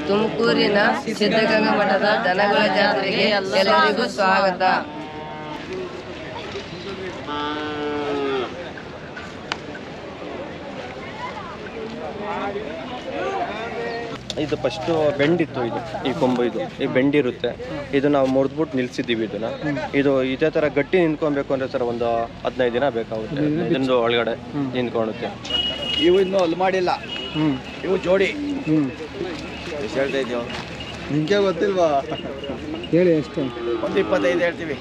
ತುಮಕೂರಿನ ಸಿದ್ಧಗಂಗಾ ಮಠದ ದನಗಳ ಜಾತ್ರೆಗೆ ಎಲ್ಲರಿಗೂ ಸ್ವಾಗತ. ಇದು ಫಸ್ಟು ಬೆಂಡಿತ್ತು, ಇದು ಈ ಕೊಂಬು, ಇದು ಈ ಬೆಂಡಿರುತ್ತೆ. ಇದು ನಾವು ಮುರಿದ್ಬಿಟ್ಟು ನಿಲ್ಸಿದ್ದೀವಿ ಇದನ್ನ. ಇದು ಇದೇ ಥರ ಗಟ್ಟಿ ನಿಂತ್ಕೊಬೇಕು ಅಂದರೆ ಸರ್ ಒಂದು 15 ದಿನ ಬೇಕಾಗುತ್ತೆ. ಇದೊಂದು ಒಳಗಡೆ ನಿಂತ್ಕೊಳ್ಳುತ್ತೆ. ಇವು ಇನ್ನೂ ಅಲ್ಲಿ ಮಾಡಿಲ್ಲ, ಇವು ಜೋಡಿ. ಎಷ್ಟು ಹೇಳ್ತಾ ಇದ್ದೀವಿ? ನಿಮಗೆ ಗೊತ್ತಿಲ್ವಾ? ಹೇಳಿ ಎಷ್ಟು? ಒಂದು 25 ಹೇಳ್ತೀವಿ.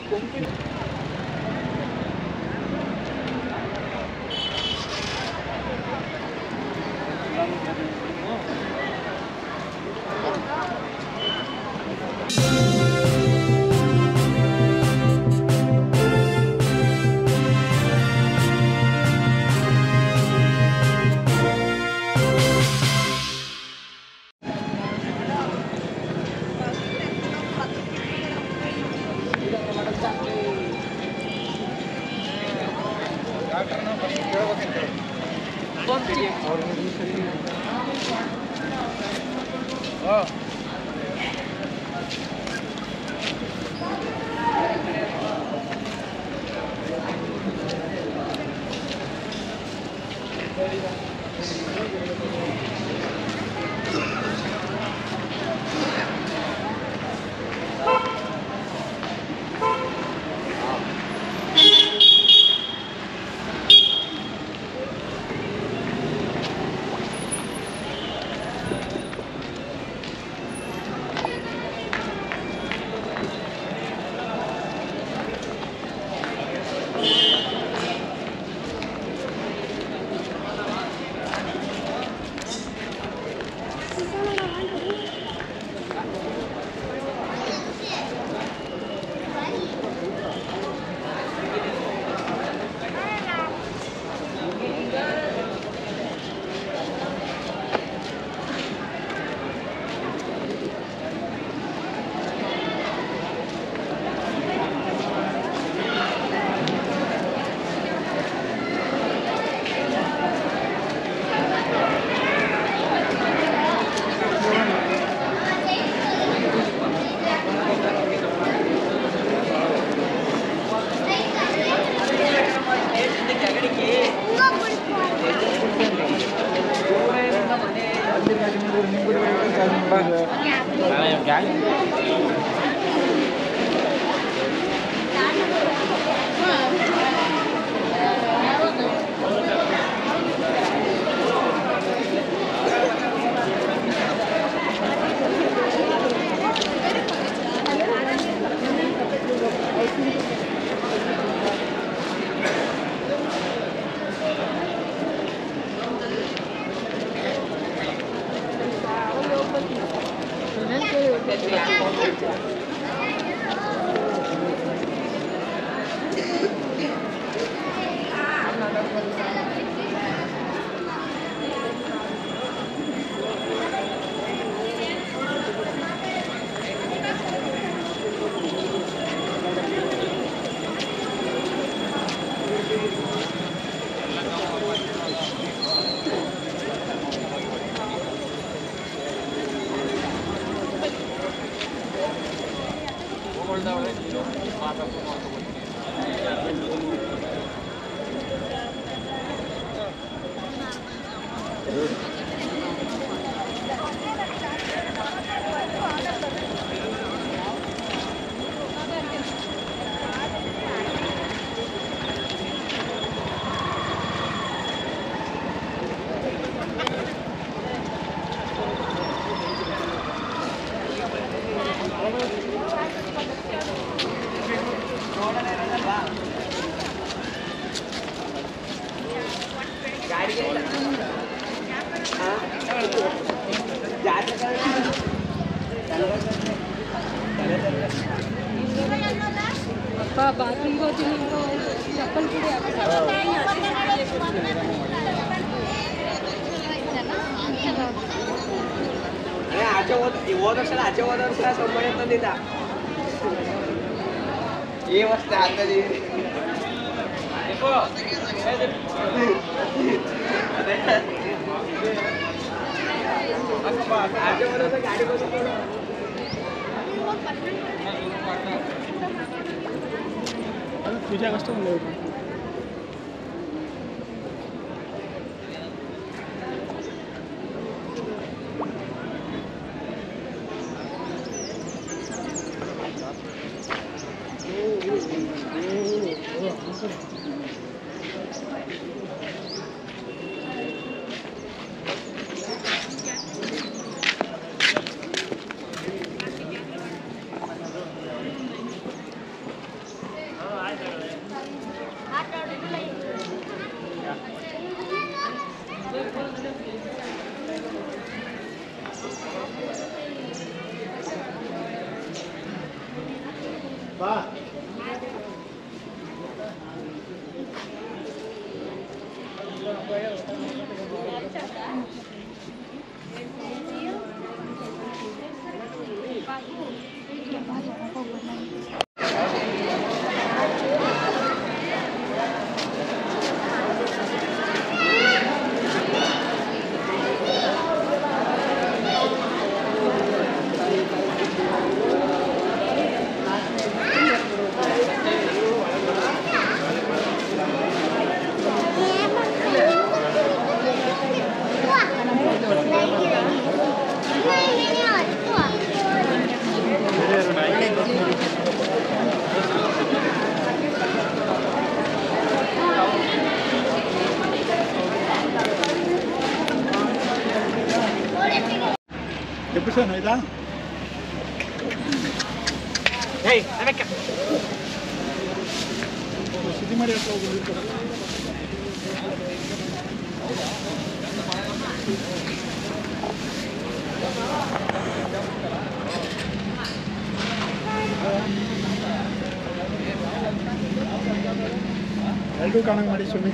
बाथरूम को चप्पल आचे होदर्शला आचे होदर्श संबंध ತಂದಿದ್ದ ಈ ವರ್ಷ ಆಗ್ತದೆ ಆಚೆ ಹೋದ್ರೆ ಗಾಡಿ ಬರುತ್ತೆ ಪೂಜೆಗಷ್ಟೇ ಒಂದು ಎಪಿಸೋಡ್ ಆಯ್ತಾ ಸಿಟಿ ಮಾಡಿ ಹತ್ರ ಹೋಗಿರ್ತಾರೆ ಎಲ್ಲರೂ ಕಾಣಂಗೆ ಮಾಡಿ ಸುಮ್ಮನೆ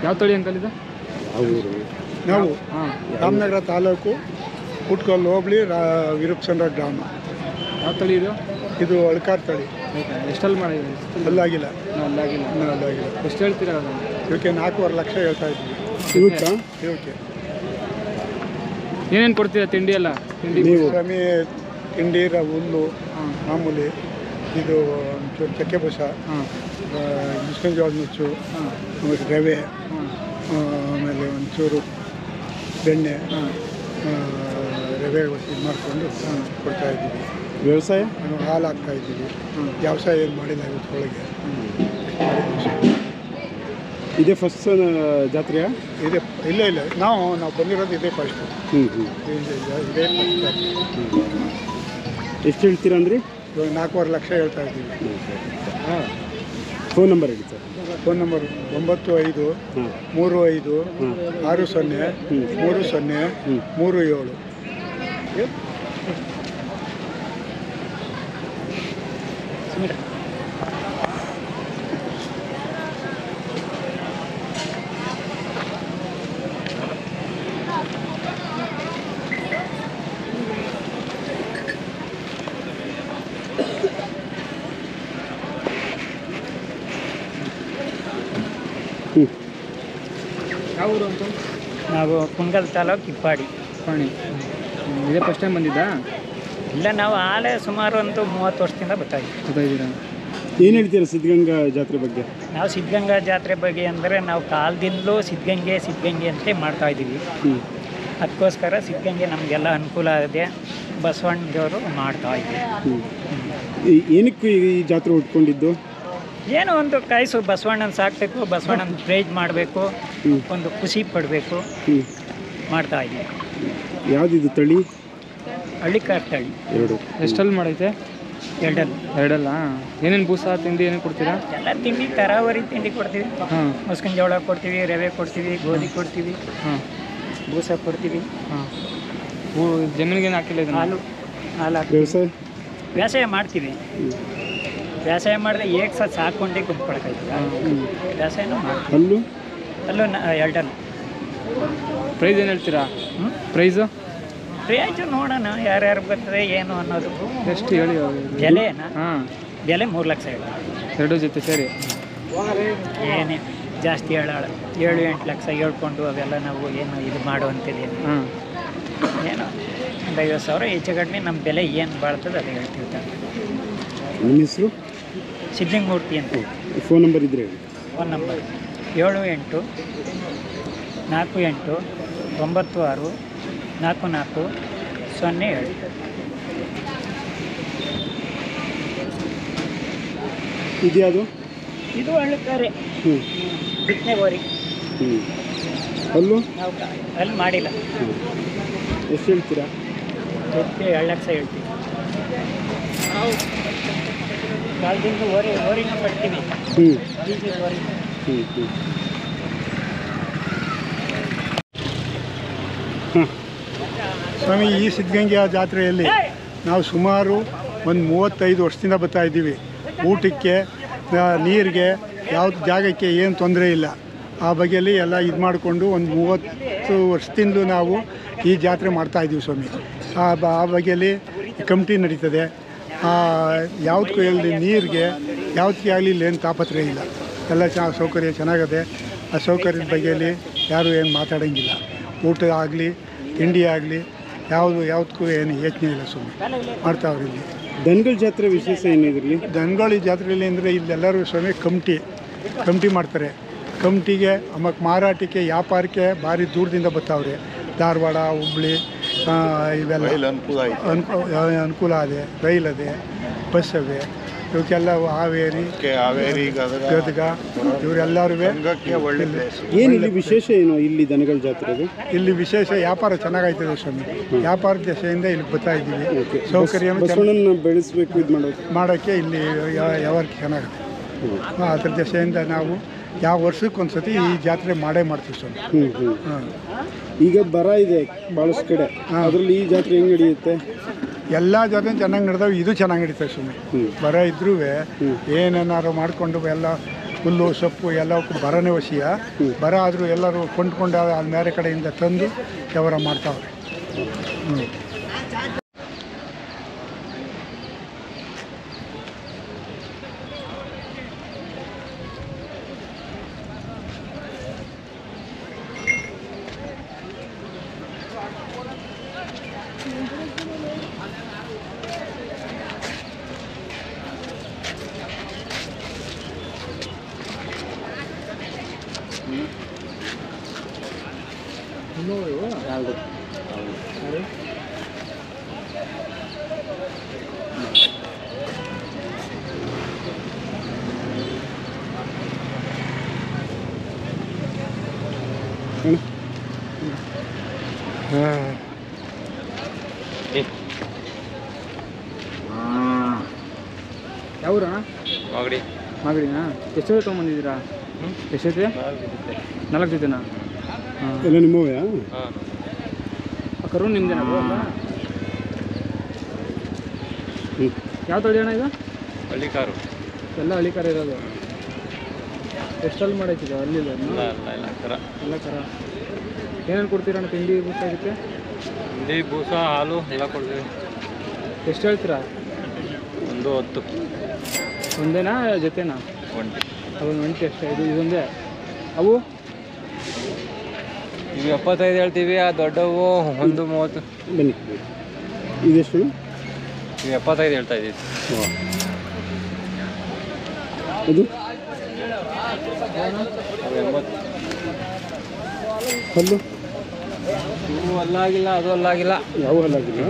ಯಾವ ತಳಿ ಅಂಕಲ್ ಇದು? ನಾವು ರಾಮನಗರ ತಾಲೂಕು ಕುಟ್ಕಲ್ ಹೋಬಳಿ ವಿರೂಪಸಂದ್ರ ಗ್ರಾಮ. ಯಾವ ತಳಿ ಇದು? ಇದು ಅಳ್ಕಾರ್ ತಳಿ. ಎಷ್ಟಲ್ಲಿ ಮಾಡಿದ್ರಿ? ಅಲ್ಲಾಗಿಲ್ಲ. ಎಷ್ಟು ಹೇಳ್ತೀರಾ? ಇವಕ್ಕೆ 4.5 ಲಕ್ಷ ಹೇಳ್ತಾ ಇದ್ವಿ. ಇವಕ್ಕೆ ಏನೇನು ಕೊಡ್ತೀರಾ ತಿಂಡಿ ಎಲ್ಲ? ಸಮಿ ತಿಂಡಿ ಹುಲ್ಲು ಮಾಮೂಲಿ, ಇದು ಒಂಚೂರು ಚಕ್ಕೆ ಬೂಸ, ಮುಸ್ಲಿಂ ಜೋಳದ ನುಚ್ಚು, ಆಮೇಲೆ ರವೆ, ಆಮೇಲೆ ಒಂಚೂರು ಬೆಣ್ಣೆ, ರವೆ ಇದು ಮಾಡಿಕೊಂಡು ಕೊಡ್ತಾಯಿದ್ದೀವಿ. ವ್ಯವಸಾಯ ಹಾಲು ಹಾಕ್ತಾಯಿದ್ದೀವಿ. ವ್ಯವಸಾಯ ಏನು ಮಾಡಿಲ್ಲ ಇವತ್ತೊಳಗೆ. ಇದೇ ಫಸ್ಟ್ ಜಾತ್ರೆಯಾ? ಇದೆ. ಇಲ್ಲ ನಾವು ಬಂದಿರೋದು ಇದೇ ಫಸ್ಟು. ಇದೇ ಫಸ್ಟ್ ಜಾತ್ರೆ. ಎಷ್ಟು ಹೇಳ್ತೀರಾ ಅಂದರೆ? ಇವಾಗ 4.5 ಲಕ್ಷ ಹೇಳ್ತಾ ಇದ್ದೀವಿ. ಫೋನ್ ನಂಬರ್ ಹೇಳಿ ಸರ್. Phone number 95 35 60 30 37. ಯಾವ ಊರು ಅಂತ? ನಾವು ಕುಂಗಲ್ ತಾಲೂಕು ಇಪ್ಪಾಡಿ. ಇದೇ ಫಸ್ಟ್ ಟೈಮ್ ಬಂದಿದ್ದಾ? ಇಲ್ಲ, ನಾವು ಆಲೇ ಸುಮಾರು ಒಂದು 30 ವರ್ಷದಿಂದ ಬರ್ತಾ ಇದ್ದೀರಾ? ಏನು ಹೇಳ್ತೀರಾ ಸಿದ್ಧಗಂಗಾ ಜಾತ್ರೆ ಬಗ್ಗೆ? ನಾವು ಸಿದ್ಧಗಂಗಾ ಜಾತ್ರೆ ಬಗ್ಗೆ ಅಂದರೆ ನಾವು ಕಾಲದಿಂದಲೂ ಸಿದ್ಧಗಂಗೆ ಅಂತ ಮಾಡ್ತಾ ಇದ್ದೀವಿ. ಅದಕ್ಕೋಸ್ಕರ ಸಿದ್ಧಗಂಗೆ ನಮಗೆಲ್ಲ ಅನುಕೂಲ ಇದೆ. ಬಸವಣ್ಣನವರು ಮಾಡ್ತಾ ಇದ್ದೀವಿ. ಏನಕ್ಕೆ ಈ ಜಾತ್ರೆ ಉಟ್ಕೊಂಡಿದ್ದು? ಏನೋ ಒಂದು ಕಾಯಿಸು ಬಸವಣ್ಣನ ಸಾಕಬೇಕು, ಬಸವಣ್ಣನ ಪ್ರೈಜ್ ಮಾಡಬೇಕು, ಒಂದು ಖುಷಿ ಪಡಬೇಕು, ಮಾಡ್ತಾ ಇದ್ದೀವಿ. ಯಾವುದಿದು ತಳಿ? ಹಳ್ಳಿಕಾರ್ ತಳಿ. ಎರಡು. ಎಷ್ಟಲ್ಲಿ ಮಾಡೈತೆ? ಎರಡಲ್ಲ. ಏನೇನು ಬೂಸ ತಿಂಡಿ ಏನೇನು ಕೊಡ್ತೀರಾ? ಎಲ್ಲ ತಿಂಡಿ ತರಾವರಿ ತಿಂಡಿ ಕೊಡ್ತೀವಿ. ಮುಸ್ಕಿನ ಜೋಳ ಕೊಡ್ತೀವಿ, ರವೆ ಕೊಡ್ತೀವಿ, ಗೋಧಿ ಕೊಡ್ತೀವಿ, ಬೂಸ ಕೊಡ್ತೀವಿ. ಜಮೀನಿಗೆ ಏನು ಹಾಕಿಲ್ಲ ಇದನ್ನು? ಹಾಲು ವ್ಯವಸಾಯ ಮಾಡ್ತೀವಿ. ವ್ಯವಸಾಯ ಮಾಡಿದ್ರೆ ಏಕ್ ಸಹ ಸಾಕೊಂಡೇ ಕುತ್ಕೊಳಕ್ಕಾಯ್ತದ. ವ್ಯವಸಾಯನೂ ಮಾಡ್ತೀವಿ. ಅಲ್ಲೂ 2 ಪ್ರೈಸ್ ಏನು ಹೇಳ್ತೀರಾ? ಪ್ರೈಸು ನೋಡೋಣ ಯಾರ್ಯಾರು ಬರ್ತದೆ ಏನು ಅನ್ನೋದು. ಎಷ್ಟು ಹೇಳಿ? ಬೆಲೆನಾ? ಬೆಲೆ 3 ಲಕ್ಷ ಹೇಳಿ. 2 ಜೊತೆ ಸೇರಿ ಏನೇ ಜಾಸ್ತಿ 7-8 ಲಕ್ಷ ಹೇಳ್ಕೊಂಡು ಅವೆಲ್ಲ ನಾವು ಏನು ಇದು ಮಾಡುವಂಥದ್ದೇನು ಏನೋ ಒಂದು 50,000 ಹೆಚ್ಚು ಕಡಿಮೆ ನಮ್ಮ ಬೆಲೆ ಏನು ಬಾಳ್ತದೆ ಅದು ಹೇಳ್ತೀವಿ. ನಿಮ್ಮ ಹೆಸರು? ಸಿದ್ಲಿಂಗಮೂರ್ತಿ ಅಂತ. ಫೋನ್ ನಂಬರ್ ಇದ್ರೆ ಫೋನ್ ನಂಬರ್ 7848964407. ಇದ್ಯಾವುದು? ಇದು ಹಳ್ಳಿಕಾರೆ ಬಿತ್ತನೆ ಗೋರಿ. ಅಲ್ಲೂ ನಾವು ಅಲ್ಲಿ ಮಾಡಿಲ್ಲ. ಎಷ್ಟು ಹೇಳ್ತೀರಾ? 2 ಲಕ್ಷ ಹೇಳ್ತೀವಿ. ನಾವು ಕಾಲದಿಂದ ಓರಿನ ಪಡ್ತೀವಿ. ಬೀಜದ ಓರಿ. ಸ್ವಾಮಿ, ಈ ಸಿದ್ಧಗಂಗೆಯ ಜಾತ್ರೆಯಲ್ಲಿ ನಾವು ಸುಮಾರು ಒಂದು 35 ವರ್ಷದಿಂದ ಬರ್ತಾ ಇದ್ದೀವಿ. ಊಟಕ್ಕೆ, ನೀರಿಗೆ, ಯಾವ್ದು ಜಾಗಕ್ಕೆ ಏನು ತೊಂದರೆ ಇಲ್ಲ. ಆ ಬಗೆಯಲ್ಲಿ ಎಲ್ಲ ಇದು ಮಾಡಿಕೊಂಡು ಒಂದು 30 ವರ್ಷದಿಂದಲೂ ನಾವು ಈ ಜಾತ್ರೆ ಮಾಡ್ತಾಯಿದ್ದೀವಿ ಸ್ವಾಮಿ. ಆ ಬಗೆಯಲ್ಲಿ ಕಮಿಟಿ ನಡೀತದೆ. ಯಾವುದಕ್ಕೂ ಹೇಳಿ ನೀರಿಗೆ ಯಾವುದಕ್ಕೆ ಆಗಲಿ ಇಲ್ಲೇನು ತಾಪತ್ರೆ ಇಲ್ಲ. ಎಲ್ಲ ಸೌಕರ್ಯ ಚೆನ್ನಾಗದೆ. ಆ ಸೌಕರ್ಯದ ಬಗೆಯಲ್ಲಿ ಯಾರೂ ಏನು ಮಾತಾಡೋಂಗಿಲ್ಲ. ಊಟ ಆಗಲಿ ತಿಂಡಿ ಆಗಲಿ ಯಾವುದಕ್ಕೂ ಏನು ಯೋಚನೆ ಇಲ್ಲ. ಸುಮ್ಮನೆ ಮಾಡ್ತಾವ್ರಿ. ಇಲ್ಲಿ ದನಗಳ ಜಾತ್ರೆ ವಿಶೇಷ ಏನಿದ್ರಲ್ಲಿ? ದನಗಳ ಜಾತ್ರೆಯಲ್ಲಿ ಅಂದರೆ ಇಲ್ಲೆಲ್ಲರೂ ಸ್ವಾಮಿ ಕಮಿಟಿ ಮಾಡ್ತಾರೆ. ಕಮಿಟಿಗೆ ಆಮೇಲೆ ಮಾರಾಟಕ್ಕೆ ವ್ಯಾಪಾರಕ್ಕೆ ಭಾರಿ ದೂರದಿಂದ ಬರ್ತಾವ್ರೆ. ಧಾರವಾಡ, ಹುಬ್ಳಿ ಇವೆಲ್ಲ ಅನುಕೂಲ ಇದೆ. ರೈಲ್ ಅದೇ, ಬಸ್ ಅವೆ. ಇವಕ್ಕೆಲ್ಲ ಹಾವೇರಿ, ಗದಗ ಇವರೆಲ್ಲರೂ. ಏನು ಇಲ್ಲಿ ವಿಶೇಷ ಏನು ಇಲ್ಲಿ ದನಗಳ ಜಾತ್ರೆದು? ಇಲ್ಲಿ ವಿಶೇಷ ವ್ಯಾಪಾರ ಚೆನ್ನಾಗಾಯ್ತದೆ ಸ್ವಾಮಿ. ವ್ಯಾಪಾರ ದಶೆಯಿಂದ ಇಲ್ಲಿ ಬರ್ತಾ ಇದ್ದೀವಿ. ಸೌಕರ್ಯ ಬೆಳೆಸಬೇಕು, ಇದು ಮಾಡೋಕ್ಕೆ ಇಲ್ಲಿ ವ್ಯವಹಾರ ಚೆನ್ನಾಗಿದೆ. ಅದ್ರ ದಶೆಯಿಂದ ನಾವು ಯಾವ ವರ್ಷಕ್ಕೊಂದ್ಸತಿ ಈ ಜಾತ್ರೆ ಮಾಡ್ತೀವಿ ಸ್ವಾಮಿ. ಈಗ ಬರ ಇದೆ ಭಾಳಷ್ಟು ಕಡೆ, ಅದರಲ್ಲಿ ಈ ಜಾತ್ರೆ ಹೆಂಗೆ ನಡೆಯುತ್ತೆ? ಎಲ್ಲ ಜಾತ್ರೆ ಚೆನ್ನಾಗಿ ನಡೆದಾವೆ. ಇದು ಚೆನ್ನಾಗಿ ನಡೀತದೆ ಸ್ವಾಮಿ. ಬರ ಇದ್ರೂ ಏನೇನಾರು ಮಾಡಿಕೊಂಡು ಎಲ್ಲ ಹುಲ್ಲು ಸೊಪ್ಪು ಎಲ್ಲಕ್ಕೂ ಬರನೇ ವಶೀಯ. ಬರ ಆದರೂ ಎಲ್ಲರೂ ಕೊಂಡ್ಕೊಂಡು ಅಲ್ಲಿ ಬೇರೆ ಕಡೆಯಿಂದ ತಂದು ವ್ಯವಹಾರ ಮಾಡ್ತಾವ್ರೆ. ಯಾವೂರ? ಮಾಗಡಿನಾ? ಎಷ್ಟು ಜೊತೆ ತೊಗೊಂಬಂದಿದ್ದೀರಾ? ಎಷ್ಟು ಜೊತೆ? 4 ಜೊತೆನಾ? ಎಲ್ಲ ನಿಮ್ಮವೇ? ಕರು ನಿಮ್ದೇನಾ? ಯಾವ ತಳಿ ಅಣ್ಣ ಇದು? ಹಳ್ಳಿಕಾರು. ಎಲ್ಲ ಹಳ್ಳಿಕಾರ ಇರೋದು. ಎಷ್ಟಲ್ಲಿ ಮಾಡೈತಿದೆ? ಅಲ್ಲಿಲ್ಲ ಎಲ್ಲ ಕರ. ಏನೇನು ಕೊಡ್ತೀರಣ್ಣ? ತಿಂಡಿ ಬೂಸ ಆಗುತ್ತೆ? ತಿಂಡಿ ಬೂಸ ಹಾಲು ಎಲ್ಲ ಕೊಡ್ತೀವಿ. ಎಷ್ಟು ಹೇಳ್ತೀರಾ? 10. ಒಂದೇನಾ ಜೊತೆನಾ? ಅದೊಂದು 20 ಅಷ್ಟೇ. ಇದೊಂದೇ. ಅವು ಇವು 75 ಹೇಳ್ತೀವಿ. ಆ ದೊಡ್ಡವು 130. ಬನ್ನಿ, ಇದೆಷ್ಟು? ಇವು 75 ಹೇಳ್ತಾ ಇದ್ದೀವಿ. ಇದು 80. ಹಲ್ಲು? ಇವು ಅಲ್ಲಾಗಿಲ್ಲ, ಅದು ಅಲ್ಲಾಗಿಲ್ಲ. ಯಾವ ಹಲ್ಲಾಗಿಲ್ಲ?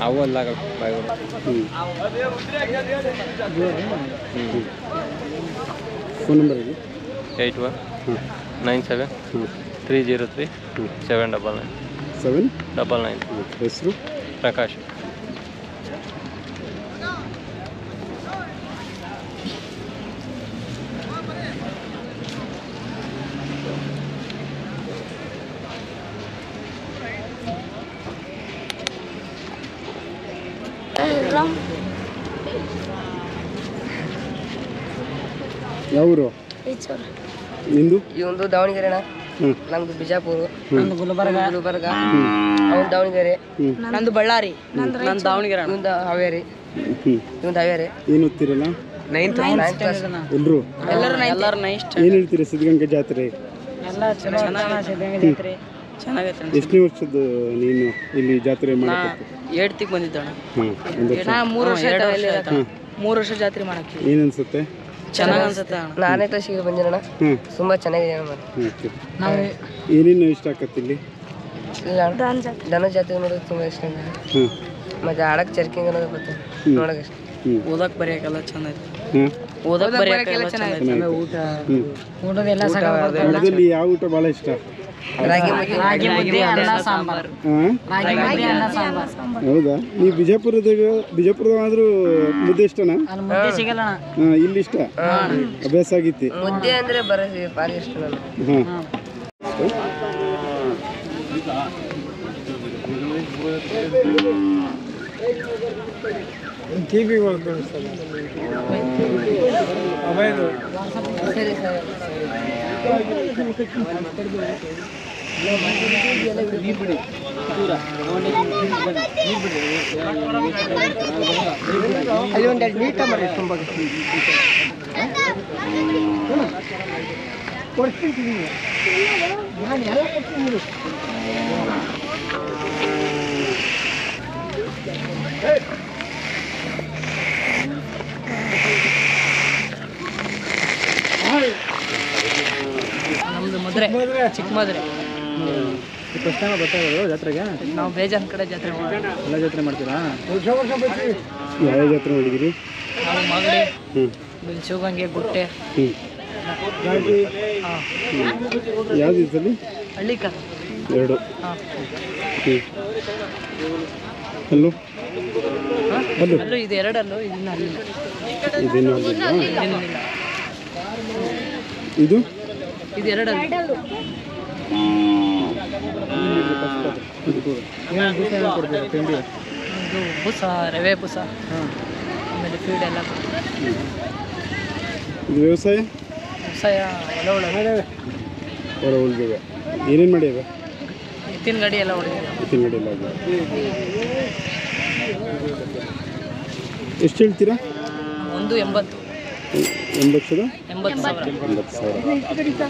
ಅವು ಅಲ್ಲಾಗಲ್ಲ. ಫೋನ್ ನಂಬರ್ ಇದೆ? 819733 799. ಹೆಸರು? ಪ್ರಕಾಶ್. ಯಾವೂರು ನಿಂದು? ಇವಂದು ದಾವಣಗೆರೆ ಅಣ್ಣ, ನಮ್ದು ಬಿಜಾಪುರ, ನಂದು ಗುಲ್ಬರ್ಗ, ಅವ್ನು ದಾವಣಗೆರೆ, ನಂದು ಬಳ್ಳಾರಿ, ನಂದು ದಾವಣಗೆರೆ, ಇವಂದು ಹಾವೇರಿ, ಏನು ಓದ್ತಿರಲ್ಲ ಎಲ್ರು? ಎಲ್ಲರೂ ನೈಸ್ಟ್. ಏನು ಹೇಳ್ತೀರಾ ಸಿದ್ಧಗಂಗಾ ಜಾತ್ರೆ? ಎಲ್ಲ ಚೆನ್ನಾಗಿ ಜಾತ್ರೆ ಚೆನ್ನಾಗೈತೆ. ಎಷ್ಟನೇ ವರ್ಷದ್ದು ನೀನು ಇಲ್ಲಿ ಜಾತ್ರೆ ಮಾಡಕ್ಕೆ? 8th ಬಂದಿದ್ದಣ್ಣ. ಹಾಂ, ಒಂದು ವರ್ಷ. 3 ವರ್ಷ ಜಾತ್ರೆ ಮಾಡಕ್ಕೆ ಏನು ಅನ್ಸುತ್ತೆ? ಚೆನ್ನಾಗಿ ಅನ್ಸುತ್ತೆ ಅಣ್ಣ. 4ನೇ ಕ್ಲಾಸಿಗೆ ಬಂದಿರೋಣ, ತುಂಬಾ ಚೆನ್ನಾಗಿದೆ ಅಣ್ಣ. ಏನೇನು ಇಷ್ಟ ಆಗತ್ತೆ ಇಲ್ಲಿ? ದನ ಜಾತ್ರೆ ನೋಡೋದು ತುಂಬಾ ಇಷ್ಟ ಆಗಿದೆ. ಮತ್ತೆ ಆಡಕ್ ಚರ್ಕಿಂಗ್ ಅನ್ನೋದು ಗೊತ್ತು, ನೋಡಕ್ ಇಷ್ಟ. ಓದಕ್ ಬರೆಯಕ್ಕೆಲ್ಲ ಚೆನ್ನಾಗಿದೆ. ಓದಕ್ ಬರೆಯಕ್ಕೆಲ್ಲ ಚೆನ್ನಾಗಿದೆ. ಊಟದೆಲ್ಲ ಊಟದಲ್ಲಿ ಯಾವ ಊಟ ಭಾಳ ಇಷ್ಟ? ರಾಗಿ ಮುದ್ದೆ, ಅನ್ನ ಸಾಂಬಾರು. ಹೌದಾ? ನೀವು ಬಿಜಾಪುರದಾದ್ರೂ ಮುದ್ದೆ ಇಷ್ಟನಾ? ಮುದ್ದೆ ಸಿಗಲ್ಲ ಇಲ್ಲಿ ಇಷ್ಟ, ಅಭ್ಯಾಸ ಆಗೈತಿ. ಮುದ್ದೆ ಅಂದ್ರೆ ಬರೋದು ಭಾರಿ ಇಷ್ಟ ನನಗೆ. ಹಾಂ, ಟಿವಿ ಸರಿ ಸರ್. ಅಲ್ಲಿ ಒಂದೆರಡು ನೀಟ ಮಾಡಿ ತುಂಬ ಕೊಡ್ತೀನಿ ನಾನು ಎಲ್ಲ ಕೊಡ್ತೀನಿ. ನಮ್ದು ಮದುವೆ ಚಿಕ್ಕ ಮದುವೆ. ಫಸ್ಟ್ ಟೈಮ್ ಬರ್ತಾ ಇರೋದು ಜಾತ್ರೆಗೆ? ನಾವು ಬೇಜಾನ್ ಕಡೆ ಜಾತ್ರೆ ಮಾಡ್ತೀವಿ. ಎಲ್ಲ ಜಾತ್ರೆ ಮಾಡ್ತೀರಾ? ಯಾವ ಜಾತ್ರೆ ಮಾಡಿದಿರಿ? ನಾವು ಮಾಗಡಿ, ಶಿವಗಂಗೆ, ಗುಟ್ಟೆ, ಯಾವ ದಿವಸದಲ್ಲಿ? ಹಳ್ಳಿಕರ್ 2. ಅಲ್ಲೂ ಅಲ್ಲೂ ಇದು 2 ಅಲ್ಲೂ ಇದನ್ನ ಅಲ್ಲಿ ಇದೇನು ಇದು ಇದು 2 ಅಲ್ಲಿ. ತಿಂಡಿ ಇದು ಬೂಸ, ರವೆ ಬೂಸ, ಆಮೇಲೆ ಫೀಡ್ ಎಲ್ಲ. ಇದು ವ್ಯವಸಾಯ ಹೊರ ಉಳಿದಿವೆ. ಏನೇನು ಮಾಡ್ಯಾವ? ಎತ್ತಿನ ಗಾಡಿ ಎಲ್ಲ ಹೊಡೆದಿದೆ. ಎತ್ತಿನ ಗಾಡಿ ಎಲ್ಲ ಎಷ್ಟು ಹೇಳ್ತೀರಾ? 180. 80,000? 80,000.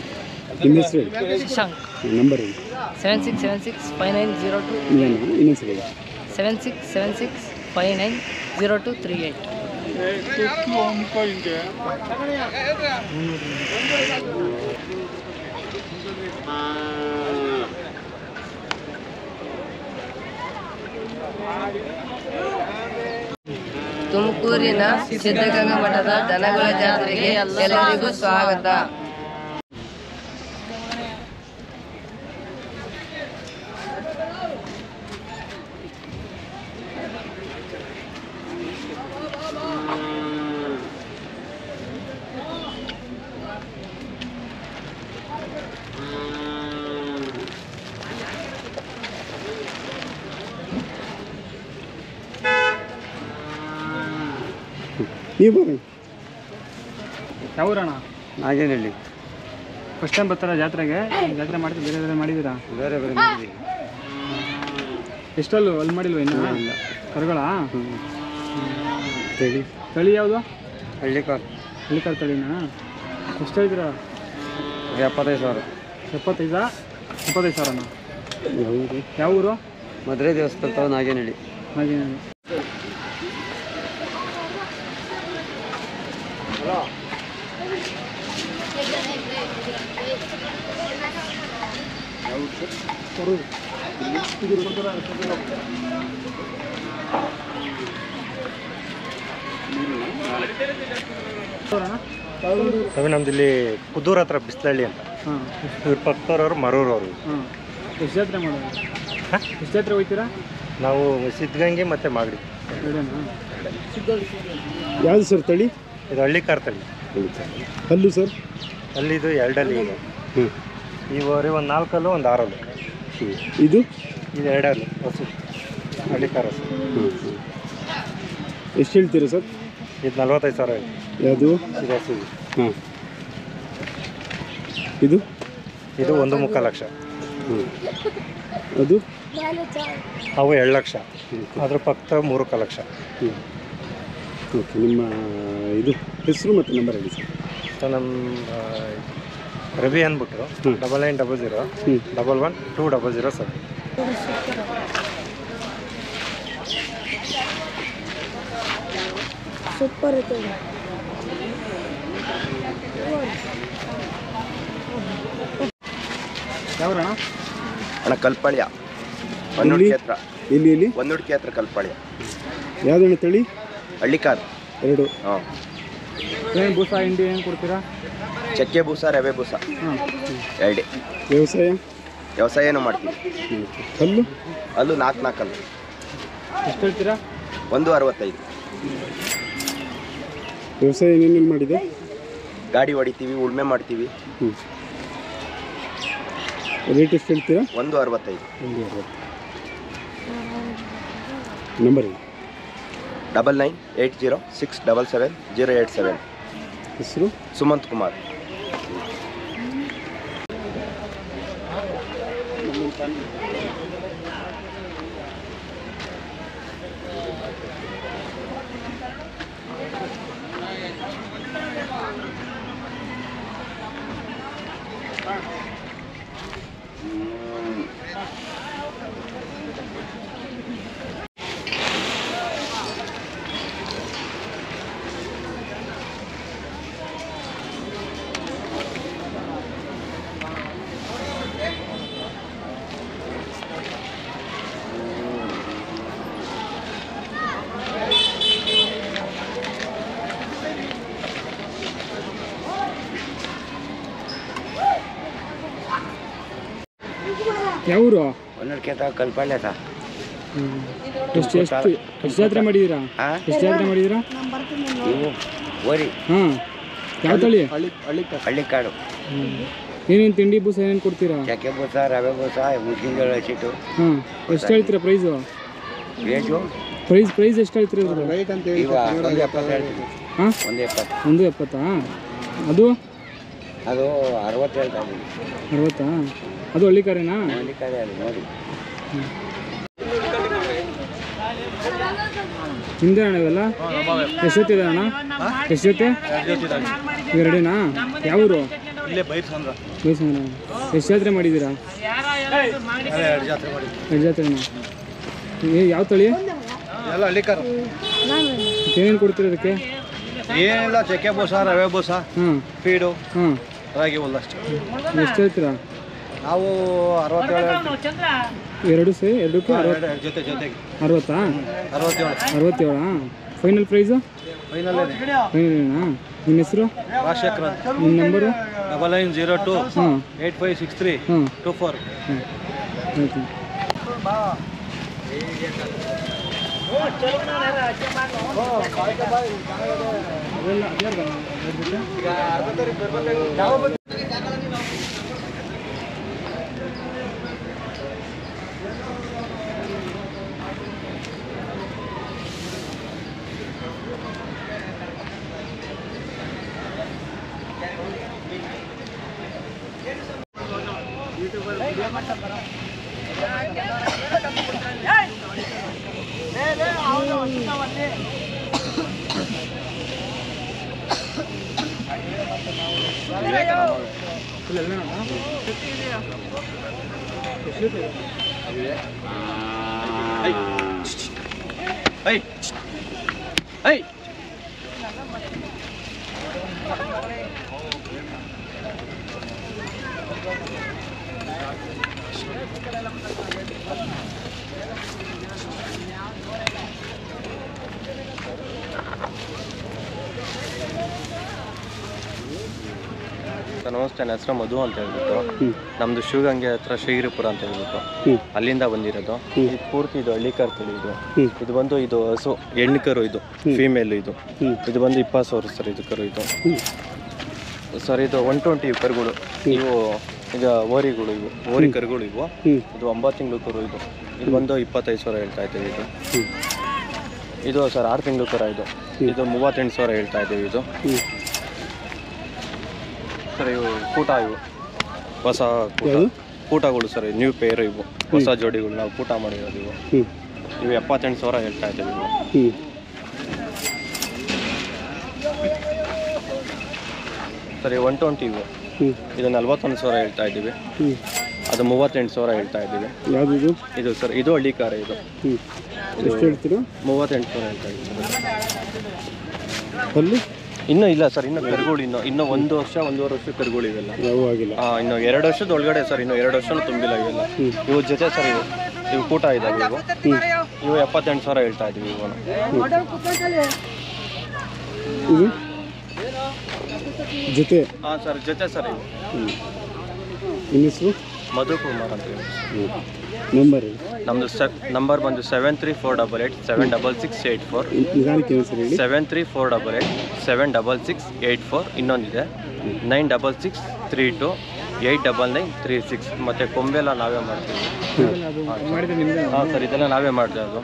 ನಿಮ್ಮ ಹೆಸರು ಹೇಳಿ, ಶಶಾಂಕ್. ನಂಬರ್ ಹೇಳಿ. 76765902. ಇಲ್ಲ ಇನ್ನೊಂದ್ಸರಿ 7676590238. ತುಮಕೂರಿನ ಸಿದ್ಧಗಂಗಾ ಮಠದ ದನಗಳ ಜಾತ್ರೆಗೆ ಎಲ್ಲರಿಗೂ ಸ್ವಾಗತ. ನೀವು ಬರ್ರಿ. ಯಾವ ಊರಣ್ಣ? ನಾಗೇನಹಳ್ಳಿ. ಫಸ್ಟ್ ಟೈಮ್ ಬರ್ತಾರ ಜಾತ್ರೆಗೆ? ಜಾತ್ರೆ ಮಾಡ್ತೀವಿ, ಬೇರೆ ಬೇರೆ ಮಾಡಿದ್ದೀರಾ? ಬೇರೆ ಮಾಡಿದ್ವಿ. ಎಷ್ಟಲ್ಲೂ ಅಲ್ಲಿ ಮಾಡಿಲ್ವ ಇನ್ನು? ಕರುಗಳ ತಳಿ ಯಾವುದು? ಹಳ್ಳಿಕಾರ್. ಹಳ್ಳಿಕಾರ್ ತಳಿನಾ? ಎಷ್ಟು ಹೇಳ್ತೀರಾ? 75,000. 75,000ನ? ಯಾವ ಊರು? ಮದುವೆ ದೇವಸ್ಥಾನ ನಾಗೇನಹಳ್ಳಿ. ಹಾಗೇನು ನಮ್ದು ಇಲ್ಲಿ ಕುದೂರ್ ಹತ್ರ ಬಿಸ್ಲಹಳ್ಳಿ ಅಂತ. ಇವ್ರ ಪಕ್ಕದವ್ರವ್ರು ಮರೂರವ್ರು. ಎಷ್ಟು ಜಾತ್ರೆ ಮಾಡೋದು? ಎಷ್ಟು ಜಾತ್ರೆ ಹೋಗ್ತೀರಾ? ನಾವು ಸಿದ್ಧಗಂಗೆ ಮತ್ತು ಮಾಗಡಿ. ಯಾವುದು ಸರ್ ತಳಿ? ಇದು ಹಳ್ಳಿಕಾರ್ ತಳಿ. ಅಲ್ಲೂ ಸರ್? ಅಲ್ಲಿದು 2 ಅಲ್ಲಿ ಈಗ. ಈ ವರೆ ಒಂದು 4 ಅಲ್ಲು, ಒಂದು 6 ಅಲ್ಲು. ಇದು 2 ಅಲ್ಲು ಹಸು, ಹಳ್ಳಿಕಾರ್ ಹಸು. ಎಷ್ಟು ಹೇಳ್ತೀರಾ ಸರ್? ಇದು 45 ಸಾವಿರ. ಯಾವುದು? ಹಾಂ. ಇದು 1.25 ಲಕ್ಷ. ಅದು ಅವು 2 ಲಕ್ಷ. ಅದ್ರ ಪಕ್ಕ 3 ಲಕ್ಷ. ಓಕೆ. ನಿಮ್ಮ ಇದು ಹೆಸರು ಮತ್ತು ನಂಬರ್ ಹೇಳಿ ಸರ್. ಸೊ ನಮ್ಮ ರವಿ ಅಂದ್ಬಿಟ್ಟು 9900 11 200 ಸೂಪರ್ ಐತೆ. ಯಾವ್ರಣ? ಅಣ್ಣ ಕಲ್ಪಾಳ್ಯ ಹೊನ್ನೂಡ್ಕಿ ಹತ್ರ. ಎಲ್ಲಿ? ಹೊನ್ನೂಡ್ಕಿ ಹತ್ರ ಕಲ್ಪಾಳ್ಯ. ಯಾವುದಣ್ಣ ತಳಿ? ಹಳ್ಳಿಕಾರ್ 2. ಹಾಂ. ಏನು ಬೂಸ ಹಿಂಡಿ ಏನು ಕೊಡ್ತೀರಾ? ಚಕ್ಕೆ ಬೂಸ, ರವೆ ಬೂಸ 2. ವ್ಯವಸಾಯನೂ ಮಾಡ್ತೀವಿ. ಕಲ್ಲು? ಅಲ್ಲೂ 4 ಕಲ್ಲು. ಎಷ್ಟು ಹೇಳ್ತೀರಾ? 1.65. ವ್ಯವಸಾಯ ಏನೇನು ಮಾಡಿದೆ? ಗಾಡಿ ಹೊಡಿತೀವಿ, ಉಳುಮೆ ಮಾಡ್ತೀವಿ. ರೇಟ್ ಎಷ್ಟು ಹೇಳ್ತೀರಾ? 1.65. 1.60. ನಂಬರ್ 9980677087. ಹೆಸರು? ಸುಮಂತ್ ಕುಮಾರ್. ಯಾವೂರು? ಹೊನ್ನೂಡ್ಕಿ ಹತ್ರ ಕಲ್ಪಾಳ್ಯ ಸರ್. ಎಷ್ಟು ಜಾತ್ರೆ ಮಾಡಿದ್ದೀರಾ? ಎಷ್ಟು ಜಾತ್ರೆ ಮಾಡಿದ್ದೀರಾ? ಓರಿ. ಹಾಂ. ಯಾವ ತಳಿ? ಹಳ್ಳಿಕಾಡು. ಏನೇನು ತಿಂಡಿ ಬೂಸ ಏನೇನು ಕೊಡ್ತೀರಾ? ಚಕ್ಕೆ ಬೂಸ, ರವೆ ಬೂಸ, ಉದ್ದಿನಬೇಳೆ ಹಸಿಟ್ಟು. ಹಾಂ. ಎಷ್ಟು ಹೇಳ್ತೀರಾ ಪ್ರೈಸು? ರೇಟು ಪ್ರೈಸ್ ಎಷ್ಟು ಹೇಳ್ತೀರಾ? ಈಗ 1.70 ಹೇಳ್ತೀವಿ. ಹಾಂ. 1.70. 1.70. ಅದು 60 ಹೇಳ್ತಾ ಇದ್ದೀವಿ. 60. ಅದು ಹಳ್ಳಿಕಾರೇನಾ? ಹಳ್ಳಿಕಾರೆ ಅದು ನೋಡಿ. ನಿಮ್ದೇ ಅಣ್ಣ ಇವೆಲ್ಲ? ಎಷ್ಟು ಜೊತೆ ಇದೆ ಅಣ್ಣ? ಎಷ್ಟು ಜೊತೆ? 2. ಯಾವೂರು? ಬೈಸಂದ್ರ. ಎಷ್ಟು ಜಾತ್ರೆ ಮಾಡಿದ್ದೀರಾ? 2 ಜಾತ್ರೆನಾ? ಯಾವ ತಳಿ? ಎಲ್ಲ ಹಳ್ಳಿಕಾರು. ಏನೇನು ಕೊಡ್ತೀರಾ ಅದಕ್ಕೆ? ಏನಿಲ್ಲ, ಚಕ್ಕೆ ಬೂಸ, ರವೆ ಬೂಸ, ಫೀಡು, ಹಾಂ, ರಾಗಿ ಹುಲ್ಲಷ್ಟೇ. ಎಷ್ಟು ಹೇಳ್ತೀರಾ? ನಾವು 67. 2 ಸೇರಿ 2ಕ್ಕೆ 60. ಜೊತೆಗೆ 60? 67. Final price? ಫೈನಲ್ನಾ? ನಿಮ್ಮ ಹೆಸರು? ರಾಜಶೇಖರ್. ನಿಮ್ಮ ನಂಬರು? 9902 ಹಾಂ 8563 ಹಾಂ 24. ಹಾಂ ಆಯಿತು. ನಮಸ್ತೆ, ನನ್ನ ಹೆಸರು ಮಧು ಅಂತ ಹೇಳ್ಬಿಟ್ಟು. ನಮ್ಮದು ಶಿವಗಂಗೆ ಹತ್ರ ಶ್ರೀಗಿರಿಪುರ ಅಂತ ಹೇಳ್ಬಿಟ್ಟು ಅಲ್ಲಿಂದ ಬಂದಿರೋದು. ಇದು ಪೂರ್ತಿ ಇದು ಹಳ್ಳಿಕಾರ್ ತಳಿ. ಇದು ಬಂದು ಇದು ಹಸು ಹೆಣ್ಣು ಕರು, ಇದು ಫೀಮೇಲ್. ಇದು ಬಂದು 20 ಸಾವಿರ ಸರ್. ಇದು ಕರು ಇದು ಸರ್. ಇದು 120 ಕರುಗಳು ಇವು. ಈಗ ಓರಿಗಳು ಇವು, ಓರಿ ಕರುಗಳು ಇವು. ಇದು 9 ತಿಂಗಳು ಕರು. ಇದು ಬಂದು 25 ಸಾವಿರ ಹೇಳ್ತಾ ಇದ್ದೀವಿ. ಇದು ಇದು ಸರ್ 6 ತಿಂಗಳು ಕರ ಇದು 38,000 ಹೇಳ್ತಾ ಇದ್ದೀವಿ ಇದು ಸರ್. ಇವು ಕೂಟ, ಇವು ಹೊಸ ಕೂಟಗಳು ಸರ್, ನ್ಯೂ ಪೇರ್ ಇವು ಹೊಸ ಜೋಡಿಗಳು ನಾವು ಕೂಟ ಮಾಡಿರೋದು ಇವು 78,000 ಹೇಳ್ತಾ ಇದ್ದೀವಿ ಇವು. ಸರ್ 120 ಇವು ಇದು 41,000 ಹೇಳ್ತಾ ಇದ್ದೀವಿ. ಅದು 38,000 ಹೇಳ್ತಾ ಇದ್ದೀವಿ. ಯಾವುದು ಇದು ಸರ್ ಇದು ಹಳ್ಳಿ ಕಾರ ಇದು 38,000 ಹೇಳ್ತಾ ಇದ್ದೀವಿ. ಅಲ್ಲಿ ಇನ್ನೂ ಇಲ್ಲ ಸರ್, ಇನ್ನು ಕರುಗಳು ಇನ್ನೂ 1 ವರ್ಷ 1.5 ವರ್ಷ ಕರುಗಳು ಇವೆಲ್ಲ ಇನ್ನು 2 ವರ್ಷದ ಒಳಗಡೆ ಸರ್, ಇನ್ನು 2 ವರ್ಷನೂ ತುಂಬಿಲ್ಲ ಇವೆಲ್ಲ. ಇವು ಜೊತೆ ಸರ್ ಇವು ಕೂಟ ಇದ್ದಾವೆ ಇವು 78,000 ಹೇಳ್ತಾ ಇದ್ದೀವಿ ಇವು. ಜೊತೆ ಹಾಂ ಸರ್ ಜೊತೆ ಸರ್ ಇವು. ನಿಮ್ಮ ಹೆಸರು? ಮಧುಕುಮಾರ್ ಅಂತ ಹೇಳಿ. ನಂಬರ್ ನಮ್ಮದು ನಂಬರ್ ಬಂದು 7348876684 7348876684. ಇನ್ನೊಂದಿದೆ 9662899936. ಮತ್ತು ಕೊಂಬೆಲ್ಲ ನಾವೇ ಮಾಡ್ತೀವಿ. ಹಾಂ ಸರ್, ಇದೆಲ್ಲ ನಾವೇ ಮಾಡ್ತೀವಿ. ಅದು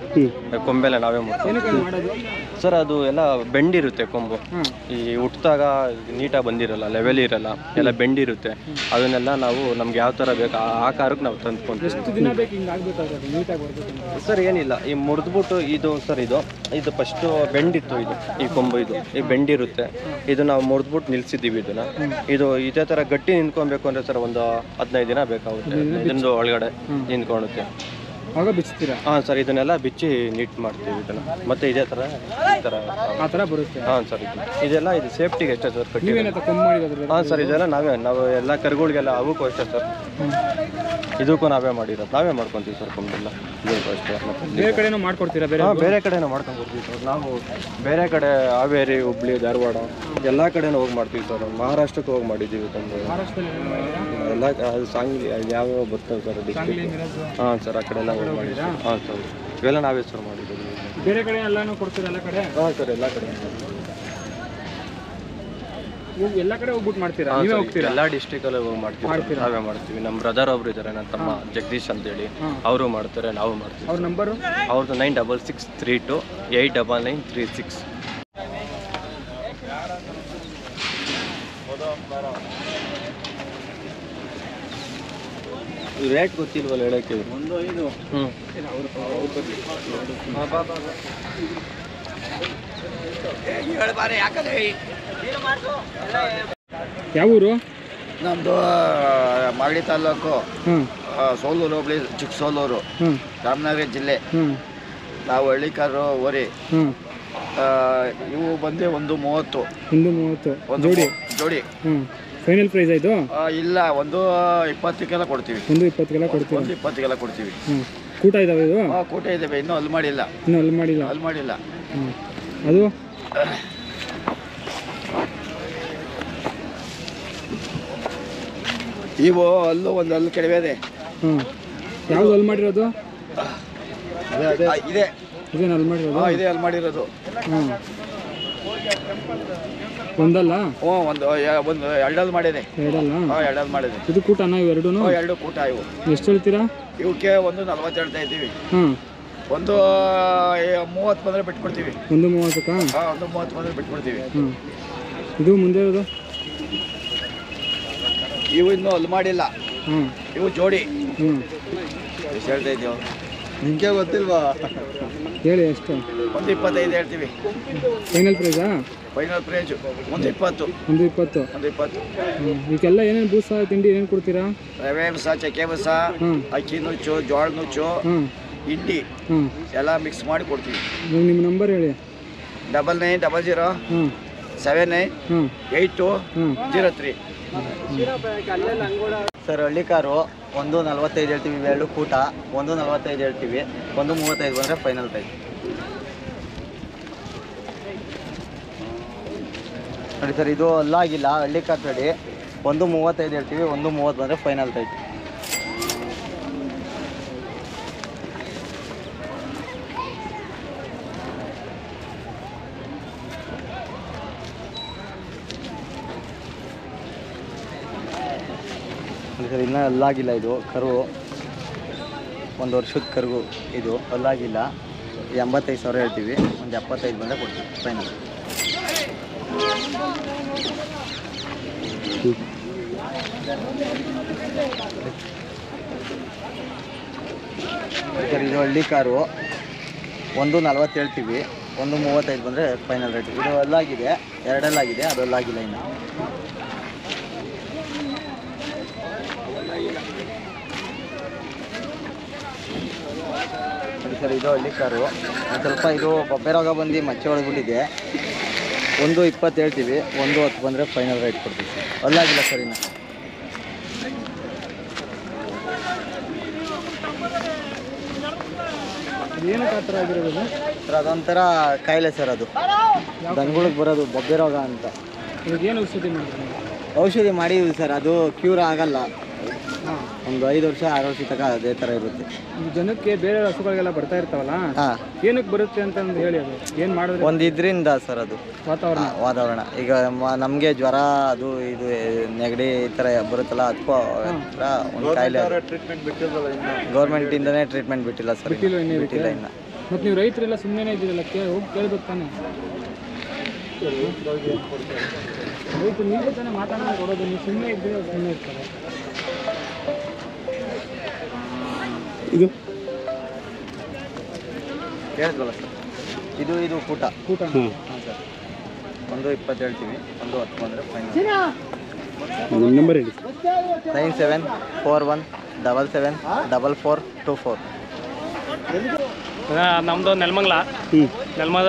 ಕೊಂಬೆಲ್ಲ ನಾವೇ ಮಾಡ್ತೀವಿ ಸರ್. ಅದು ಎಲ್ಲ ಬೆಂಡಿರುತ್ತೆ ಕೊಂಬು, ಈ ಹುಟ್ಟಿದಾಗ ನೀಟಾಗಿ ಬಂದಿರಲ್ಲ, ಲೆವೆಲ್ ಇರಲ್ಲ, ಎಲ್ಲ ಬೆಂಡಿರುತ್ತೆ. ಅದನ್ನೆಲ್ಲ ನಾವು ನಮ್ಗೆ ಯಾವ ಥರ ಬೇಕು ಆ ಆಕಾರಕ್ಕೆ ನಾವು ತಂದ್ಕೊಂತೀವಿ ಸರ್. ಏನಿಲ್ಲ, ಈ ಮುರಿದ್ಬಿಟ್ಟು ಇದು ಸರ್ ಇದು ಫಸ್ಟು ಬೆಂಡಿತ್ತು ಈ ಕೊಂಬು ಈ ಬೆಂಡಿರುತ್ತೆ. ಇದು ನಾವು ಮುರಿದ್ಬಿಟ್ಟು ನಿಲ್ಸಿದ್ದೀವಿ ಇದು ಇದೇ ಥರ ಗಟ್ಟಿ ನಿಂತ್ಕೊಬೇಕು ಅಂದರೆ ಸರ್ ಒಂದು 15 ದಿನ ಬೇಕಾಗುತ್ತೆ. 15 ದಿನದ ಒಳಗಡೆ ನಿಂತ್ಕೊಳ್ಳುತ್ತೆ. ಆಗ ಬಿಚ್ತೀರಾ? ಹಾಂ ಸರ್, ಇದನ್ನೆಲ್ಲ ಬಿಚ್ಚಿ ನೀಟ್ ಮಾಡ್ತೀವಿ ಇದನ್ನು. ಮತ್ತೆ ಇದೇ ಥರ ಆ ಥರ ಬರುತ್ತೆ. ಹಾಂ ಸರ್, ಇದೆಲ್ಲ ಇದು ಸೇಫ್ಟಿಗೆ ಅಷ್ಟೇ ಸರ್ ಕಟ್ಟಿ. ಹಾಂ ಸರ್, ಇದೆಲ್ಲ ನಾವು ಎಲ್ಲ ಕರುಗಳಿಗೆಲ್ಲ ಅವಕ್ಕೂ ಅಷ್ಟೇ ಸರ್. ಇದಕ್ಕೂ ನಾವೇ ಮಾಡಿರೋದು, ನಾವೇ ಮಾಡ್ಕೊತೀವಿ ಸರ್ ಕೊಂಬೆಲ್ಲ. ಇದಕ್ಕೂ ಅಷ್ಟೇ. ಬೇರೆ ಕಡೆನೂ ಮಾಡ್ಕೊಡ್ತೀರಾ? ಬೇರೆ ಕಡೆನೂ ಮಾಡ್ಕೊಂಡು ಬರ್ತೀವಿ ಸರ್ ನಾವು. ಬೇರೆ ಕಡೆ ಹಾವೇರಿ, ಹುಬ್ಳಿ, ಧಾರವಾಡ ಎಲ್ಲ ಕಡೆನೂ ಹೋಗಿ ಮಾಡ್ತೀವಿ ಸರ್. ಮಹಾರಾಷ್ಟ್ರಕ್ಕೆ ಹೋಗಿ ಮಾಡಿದ್ದೀವಿ ತಂದು ಎಲ್ಲ. ಅದು ಸಾಂಗ್ಲಿ ಯಾವ್ಯಾವ ಬರ್ತವೆ ಸರ್ ಡಿಸ್ಟ್ರಿಕ್ಟ್. ಹಾಂ ಸರ್, ಆ ಕಡೆ ಎಲ್ಲ ಹೋಗಿ ಮಾಡಿದ್ದೀವಿ. ಹಾಂ ಸರ್, ಇವೆಲ್ಲ ನಾವೇ ಸರ್ ಮಾಡಿದ್ದೀವಿ. ಬೇರೆ ಕಡೆ ಎಲ್ಲನೂ ಕೊಡ್ತೀರಾ? ಎಲ್ಲ ಕಡೆ? ಹಾಂ ಸರ್, ಎಲ್ಲ ಕಡೆ ಎಲ್ಲ ಕಡೆ ಹೋಗ್ಬಿಟ್ಟು ಮಾಡ್ತೀರಾ? ಎಲ್ಲ ಡಿಸ್ಟ್ರಿಕ್ಟಲ್ಲಿ ಹೋಗಿ ಮಾಡ್ತೀವಿ, ನಾವೇ ಮಾಡ್ತೀವಿ. ನಮ್ಮ ಬ್ರದರ್ ಒಬ್ರು ಇದ್ದಾರೆ, ನನ್ನ ತಮ್ಮ ಜಗದೀಶ್ ಅಂತೇಳಿ, ಅವರು ಮಾಡ್ತಾರೆ, ನಾವು ಮಾಡ್ತೀವಿ. ಅವ್ರ ನಂಬರು? ಅವ್ರದ್ದು 9662899936. ರೇಟ್ ಗೊತ್ತಿಲ್ವಲ್ಲ ಹೇಳಕ್ಕೆ. ಯಾವ ಊರು? ನಮ್ಮದು ಮಾಗಡಿ ತಾಲೂಕು, ಸೋಲೂರು ಹೋಬಳಿ, ಚಿಕ್ಕಸೋಲೂರು, ರಾಮನಗರ ಜಿಲ್ಲೆ. ನಾವು ಹಳ್ಳಿಕಾರರು ಓರಿ. ಇವು ಬಂದು 130. 130 ಜೋಡಿ. ಫೈನಲ್ ಪ್ರೈಸ್ ಆಯ್ತು? ಇಲ್ಲ, 120 ಕೊಡ್ತೀವಿ. 120 ಕೊಡ್ತೀವಿ. 120 ಕೊಡ್ತೀವಿ. ಕೂಟ ಇದಾವೆ ಇದು? ಕೂಟ ಇದ್ದಾವೆ, ಇನ್ನೂ ಅಲ್ಲಿ ಮಾಡಿಲ್ಲ. ಅಲ್ಲಿ ಮಾಡಿಲ್ಲ. ಅದು ಇವು ಅಲ್ಲೂ ಒಂದು ಅಲ್ಲಿ ಕಡಿಮೆ ಇದೆ. ಯಾವ್ದು ಅಲ್ಲಿ ಮಾಡಿರೋದು? ಇದೆ ಅಲ್ಲಿ ಮಾಡಿರೋದು? ಇದೆ ಅಲ್ಲಿ ಮಾಡಿರೋದು. ಒಂದಲ್ಲ? ಒಂದು ಎರಡಲ್ಲಿ ಮಾಡಿದೆ. ಎರಡಲ್ಲಿ ಮಾಡಿದೆ. ಇದು ಕೂಟನ ಇವೆರಡು? ಎರಡು ಕೂಟ. ಇವು ಎಷ್ಟು ಹೇಳ್ತೀರಾ? ಇವಕ್ಕೆ 140 ಹೇಳ್ತಾ ಇದ್ದೀವಿ. 130 ಬಂದರೆ ಬಿಟ್ಕೊಡ್ತೀವಿ. 130? 130 ಬಂದರೆ ಬಿಟ್ಕೊಡ್ತೀವಿ. ಇದು ಮುಂದೆ ಇರೋದು? ಇವು ಇನ್ನೂ ಅಲ್ಲಿ ಮಾಡಿಲ್ಲ. ಇವು ಜೋಡಿ. ಎಷ್ಟು ಹೇಳ್ತಾ ಇದ್ದೀವಿ? ನಿಮಗೆ ಗೊತ್ತಿಲ್ವಾ? ಹೇಳಿ ಎಷ್ಟು? 125 ಹೇಳ್ತೀವಿ. ಫೈನಲ್ ಪ್ರೈಸಾ? Final price 120. 120. ಈಗೆಲ್ಲ ಏನೇನು ಬೂಸ ತಿಂಡಿ ಏನೇನು ಕೊಡ್ತೀರಾ? ರವೆ ಬೂಸ, ಚಕ್ಕೆ ಬೂಸ, ಅಕ್ಕಿ ನುಚ್ಚು, ಜೋಳ ನುಚ್ಚು, ಹಿಂಡಿ ಎಲ್ಲ ಮಿಕ್ಸ್ ಮಾಡಿ ಕೊಡ್ತೀವಿ. ನಿಮ್ಮ ನಂಬರ್ ಹೇಳಿ. 9900798203. ಸರ್, ಹಳ್ಳಿಕಾರು 145 ಹೇಳ್ತೀವಿ. ಇವೆರಡು ಕೂಟ 145 ಹೇಳ್ತೀವಿ. 135 ಬಂದರೆ ಫೈನಲ್ ಪ್ರೈಸ್. ನೋಡಿ ಸರ್, ಇದು ಅಲ್ಲಾಗಿಲ್ಲ, ಹಳ್ಳಿಕಾರ್ ತಡಿ. 135 ಹೇಳ್ತೀವಿ. 130 ಬಂದರೆ ಫೈನಲ್ ಪ್ರೈಸ್. ಸರ್, ಇನ್ನೂ ಅಲ್ಲಾಗಿಲ್ಲ. ಇದು ಕರು 1 ವರ್ಷದ ಕರು, ಇದು ಅಲ್ಲಾಗಿಲ್ಲ. 85,000 ಹೇಳ್ತೀವಿ. ಒಂದು 75 ಬಂದರೆ ಕೊಡ್ತೀವಿ ಫೈನಲ್. ಸರ್ ಇದು ಹಳ್ಳಿ ಕಾರು 140 ಹೇಳ್ತೀವಿ. 135 ಬಂದರೆ ಫೈನಲ್ ರೇಟ್. ಇದು ಅಲ್ಲಾಗಿದೆ, 2 ಅಲ್ಲಾಗಿದೆ, ಅದು ಅಲ್ಲಾಗಿಲ್ಲ ಇನ್ನು. ಸರ್ ಇದು ಹಳ್ಳಿ ಕಾರು ಸ್ವಲ್ಪ ಇದು ಬೊಬ್ಬೆ ರೋಗ ಬಂದು ಮಚ್ಚೆ ಹೊಡೆದ್ಬಿಟ್ಟಿದೆ. 120 ಹೇಳ್ತೀವಿ. 110 ಬಂದರೆ ಫೈನಲ್ ರೇಟ್ ಕೊಡ್ತೀವಿ ಸರ್. ಅಲ್ಲಾಗಿಲ್ಲ ಸರ್ ಇನ್ನು. ಏನಕ್ಕೆ ಆ ಥರ ಆಗಿರೋದು ಸರ್ ಅದೊಂಥರ ಕಾಯಿಲೆ ಸರ್, ಅದು ದನಗಳಿಗೆ ಬರೋದು ಬೊಬ್ಬೆ ರೋಗ ಅಂತ. ಏನು ಔಷಧಿ ಮಾಡಿದ್ರು? ಔಷಧಿ ಮಾಡಿದ್ವಿ ಸರ್, ಅದು ಕ್ಯೂರ್ ಆಗಲ್ಲ. ಒಂದು 5 ವರ್ಷ 6 ವರ್ಷ ತನಕ ಅದೇ ಥರ ಇರುತ್ತೆ. ಜನಕ್ಕೆ ಬೇರೆ ಹಸುಗಳಿಗೆಲ್ಲ ಬರ್ತಾ ಇರ್ತಾವಲ್ಲ, ಏನಕ್ಕೆ ಬರುತ್ತೆ ಅಂತ ಹೇಳಿ, ಅದು ಏನು ಮಾಡಿದ್ರೆ? ಒಂದು ಇದರಿಂದ ಸರ್, ಅದು ವಾತಾವರಣ. ಈಗ ನಮಗೆ ಜ್ವರ ಅದು ಇದು ನೆಗಡಿ ಈ ಥರ ಬರುತ್ತಲ್ಲ, ಅದಕ್ಕೂ ಒಂದು ಕಾಯಿಲೆ. ಗೌರ್ಮೆಂಟಿಂದನೇ ಟ್ರೀಟ್ಮೆಂಟ್ ಬಿಟ್ಟಿಲ್ಲ ಸರ್, ಬಿಟ್ಟಿಲ್ಲ ಇನ್ನು. ಮತ್ತು ನೀವು ರೈತರೆಲ್ಲ ಸುಮ್ಮನೆ ಇದ್ದೀರಲ್ಲ, ಹೋಗಿ ಕೇಳ್ಬೇಕು ತಾನೆ. ರೈತರು ನೀವು ತಾನೇ ಮಾತಾಡೋದು ಕೊಡೋದು, ನೀವು ಸುಮ್ಮನೆ ಇದ್ದೀರಿ, ಸುಮ್ಮನೆ ಇರ್ತಾರೆ. ಇದು ಹೇಳಿದ್ವಲ್ಲ ಸರ್, ಇದು ಕೂಟ ಹಾಂ ಸರ್. 120 ಹೇಳ್ತೀವಿ. 110 ಬಂದರೆ ಫೈನಲ್. ನಂಬರ್ ಹೇಳಿ. 9741774424. ನಮ್ಮದು ನೆಲಮಂಗಲ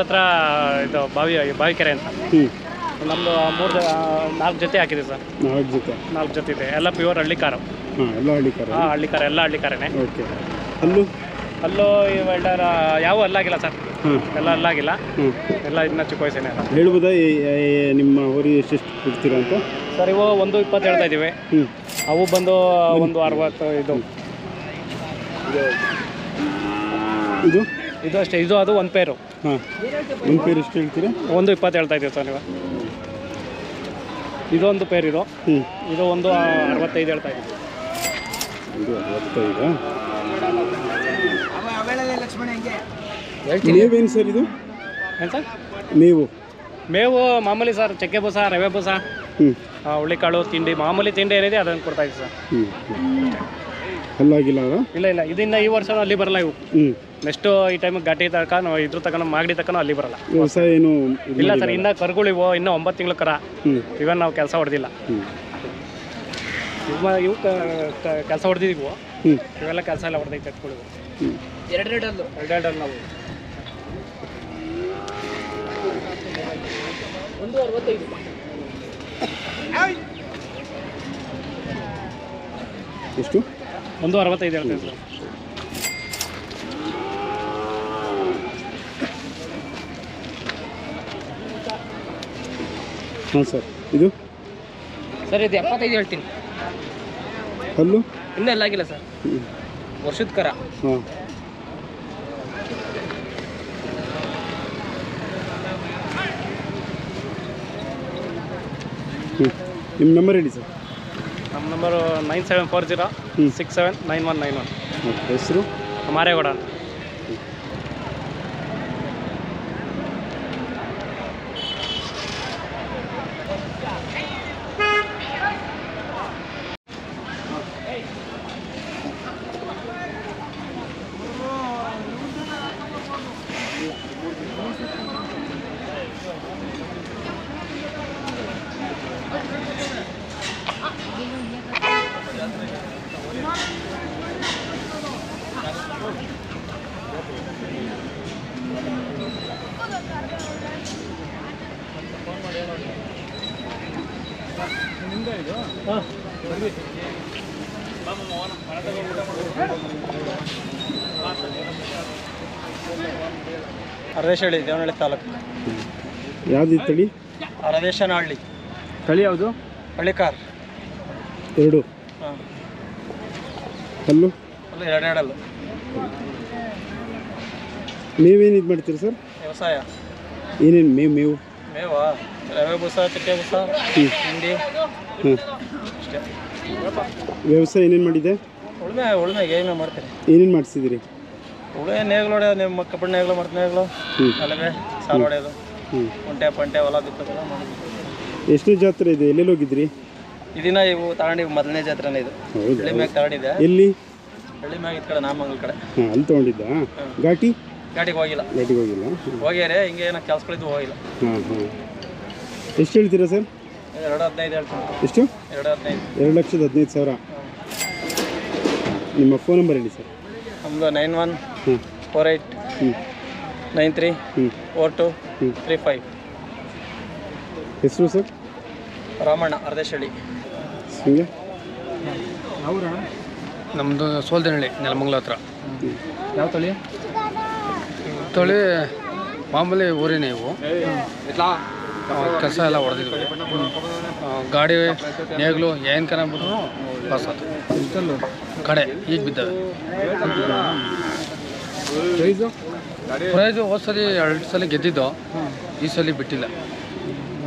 ಹತ್ರ ಇದು ಬಾವಿಕೆರೆ ಅಂತ. ನಮ್ಮದು 4 ಜೊತೆ ಹಾಕಿದೆ ಸರ್. 4 ಜೊತೆ ಇದೆ. ಎಲ್ಲ ಪ್ಯೂರ್ ಹಳ್ಳಿ ಕಾರು. ಎಲ್ಲ ಹಳ್ಳಿ ಕಾರು. ಹಳ್ಳಿ ಕಾರು, ಎಲ್ಲ ಹಳ್ಳಿ ಕಾರೇ. ಓಕೆ. ಅಲ್ಲೂ ವೆಲ್ಡರ್ ಯಾವ ಅಲ್ಲಾಗಿಲ್ಲ ಸರ್, ಎಲ್ಲ ಅಲ್ಲಾಗಿಲ್ಲ, ಎಲ್ಲ ಇದನ್ನ ಚಿಕ್ಕ ವಯಸ್ಸೇನೆ. ಹೇಳ್ಬೋದಾ ನಿಮ್ಮ ಹೋರಿ ಎಷ್ಟೆಷ್ಟು ಕೊಡ್ತೀರಾ ಅಂತ? ಸರ್ ಇವು 120 ಹೇಳ್ತಾ ಇದ್ದೀವಿ. ಅವು ಬಂದು 160. ಇದು ಅಷ್ಟೇ. ಇದು ಅದು ಒಂದು ಪೇರು. ಒಂದು ಪೇರು ಎಷ್ಟು ಹೇಳ್ತೀರಾ? 120 ಹೇಳ್ತಾ ಇದ್ದೀವಿ ಸರ್ ನೀವು. ಇದೊಂದು ಪೇರ್. ಇದು 165 ಹೇಳ್ತಾ ಇದ್ದೀವಿ. 65. ಮೇವೇನು ಸರ್ ಇದು? ಏನು ಸರ್? ಮೇವು ಮಾಮೂಲಿ ಸರ್, ಚಕ್ಕೆ ಬೂಸ, ರವೆ ಬೂಸ, ಹುಳಿಕಾಳು ತಿಂಡಿ, ಮಾಮೂಲಿ ತಿಂಡಿ ಏನಿದೆ ಅದನ್ನು ಕೊಡ್ತಾ ಇದ್ದೀವಿ ಸರ್. ಅಲ್ಲಾಗಿಲ್ಲ? ಇಲ್ಲ ಇದರಿಂದ ಈ ವರ್ಷ ಅಲ್ಲಿ ಬರಲ್ಲ ಇವು. ನೆಕ್ಸ್ಟು ಈ ಟೈಮಿಗೆ ಘಾಟಿ ತನಕ ಇದ್ರ ತನಕ ಮಾಗಡಿ ತನಕ ಅಲ್ಲಿ ಬರಲ್ಲ. ವ್ಯವಸಾಯ ಏನು ಇಲ್ಲ ಸರ್, ಇನ್ನು ಕರುಗಳಿವು, ಇನ್ನೂ 9 ತಿಂಗಳು ಕರ. ಇವನ್ ನಾವು ಕೆಲಸ ಹೊಡೆದಿಲ್ಲ. ಇವು ಕೆಲಸ ಹೊಡೆದಿದ್ದೀವಿ. ಇವೆಲ್ಲ ಕೆಲಸ ಎಲ್ಲ ಹೊಡೆದೈತೆ ಎತ್ಕೊಳ್ಳಿ. 2 ನಾವು 165. ಎಷ್ಟು? 165 ಹೇಳ್ತೇವೆ ಸರ್. ಹಾಂ ಸರ್. ಇದು 75 ಹೇಳ್ತೀನಿ. ಹಲ್ಲು ಇನ್ನೂ ಎಲ್ಲಾಗಿಲ್ಲ ಸರ್, ವರ್ಷದ ಕರ. ಹಾಂ. ನಿಮ್ಮ ನಂಬರ್ ಹೇಳಿ ಸರ್. ನಮ್ಮ ನಂಬರು 9740679191. ಹೆಸರು? ಮಾರೇಗೌಡ ಅಂತ. ಅರದೇಶಹಳ್ಳಿ, ದೇವನಹಳ್ಳಿ ತಾಲೂಕು. ಯಾವ್ದು ತಳಿ? ಅರದೇಶನಹಳ್ಳಿ. ತಳಿ ಯಾವುದು? ಹಳ್ಳಿಕಾರ್. 2. ಹಲ್ಲು? ಅಲ್ಲ, 2 ಅಲ್ಲು. ಮೇವೇನು ಇದು ಮಾಡ್ತೀರಿ ಸರ್? ವ್ಯವಸಾಯ. ಏನೇನು ಮೇವು? ಮೇವಾ ರವೆ ಬೂಸ, ಚಕ್ಕೆ ಬೂಸ, ತಿಂಡಿ ಅಷ್ಟೇ. ವ್ಯವಸಾಯ ಏನೇನು ಮಾಡಿದೆ? ಉಳುಮೆ ಏನೇನು ಮಾಡ್ತೀರಿ? ಏನೇನು ಮಾಡಿಸಿದಿರಿ? ನೇಗ್ಲು ಹೊಡೆಯೋದು ನಿಮ್ಮ ಕಬ್ಬಣ್ಣ ನೇಗ್ಲು ಮಾಡ್ತೀನಿ ನೇಗ್ಲು ಅಲ್ಲವೇ ಸಾಲು ಹೊಡೆಯೋದು ಒಂಟೆ ಪಂಟೆ ಹೊಲ ಬಿತ್ತೋದೆಲ್ಲ ಮಾಡಿದ್ವಿ. ಎಷ್ಟನೇ ಜಾತ್ರೆ ಇದೆ? ಎಲ್ಲೆಲ್ಲಿ ಹೋಗಿದ್ರಿ? ಇದನ್ನ ಇವು ತಗೊಂಡಿವಿ ಮೊದಲನೇ ಜಾತ್ರೆನೇ ಇದು. ಹಳ್ಳಿ ಮ್ಯಾಗ ತಗೊಂಡಿದ್ದೆ. ಎಲ್ಲಿ? ಹಳ್ಳಿ ಮ್ಯಾಗ ಇದ್ ಕಡೆ ನಾಮಂಗಲ ಕಡೆ. ಹಾಂ, ಅಲ್ಲಿ ತೊಗೊಂಡಿದ್ದ. ಘಾಟಿಗೆ ಹೋಗಿಲ್ಲ. ಹೋಗ್ಯಾರೆ ಹಿಂಗೆ ಏನೋ ಕೆಲ್ಸಗಳಿದ್ದು ಹೋಗಿಲ್ಲ. ಹಾಂ ಹಾಂ. ಎಷ್ಟು ಹೇಳ್ತೀರಾ ಸರ್? 2.15 ಹೇಳ್ತೀನಿ. ಎಷ್ಟು? 2.15. 2,15,000. ನಿಮ್ಮ ಫೋನ್ ನಂಬರ್ ಹೇಳಿ ಸರ್. ನಮ್ಮದು 9148934235. ಹೆಸರು ಸರ್? ರಾಮಣ್ಣ ಅರ್ಧೇಶಳ್ಳಿ. ನಮ್ಮದು ಸೋಲ್ದನಹಳ್ಳಿ, ನೆಲಮಂಗಲ ಹತ್ರ. ಯಾವ ತಳಿ? ತಳಿ ಮಾಮೂಲಿ ಊರಿನೇ ಇವು. ಕೆಲಸ ಎಲ್ಲ ಹೊಡೆದಿದ್ವಿ. ಗಾಡಿ ನೇಗ್ಲು ಏನು ಕನಬಿಟ್ರು ಬಸ್ ಅದು ಕಡೆ ಈಗ ಬಿದ್ದಾವೆ. ಪ್ರೈಸು ಹೋದ ಸಲ 2 ಸಲ ಗೆದ್ದಿದ್ದು, ಈ ಸಲ ಬಿಟ್ಟಿಲ್ಲ.